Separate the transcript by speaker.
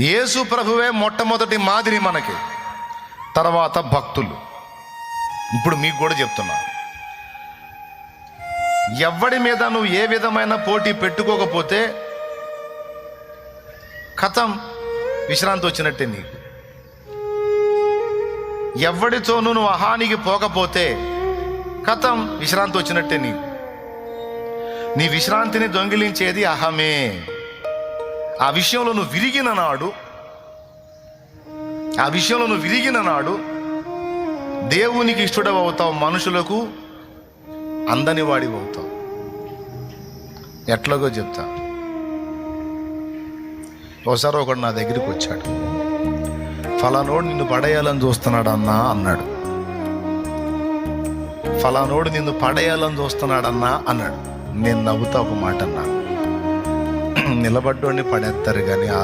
Speaker 1: యేసు ప్రభువే మొట్టమొదటి మాదిరి మనకి, తర్వాత భక్తులు. ఇప్పుడు మీకు కూడా చెప్తున్నా, ఎవడి మీద నువ్వు ఏ విధమైన పోటీ పెట్టుకోకపోతే కథం, విశ్రాంతి వచ్చినట్టే నీకు. ఎవడితోనూ నువ్వు అహానికి పోకపోతే కథం, విశ్రాంతి వచ్చినట్టే నీకు. నీ విశ్రాంతిని దొంగిలించేది అహమే. ఆ విషయంలో నువ్వు విరిగిన నాడు దేవునికి ఇష్టడవు అవుతావు, మనుషులకు అందని వాడి అవుతావు. ఎట్లాగో చెప్తా. ఒకసారి ఒకడు నా దగ్గరికి వచ్చాడు, ఫలానోడు నిన్ను పడేయాలని చూస్తున్నాడు అన్నా అన్నాడు. ఫలానోడు నిన్ను పడేయాలని చూస్తున్నాడన్నా అన్నాడు. నేను నవ్వుతా ఒక మాట అన్నా, నిలబడ్డోడిని పడేస్తారు కానీ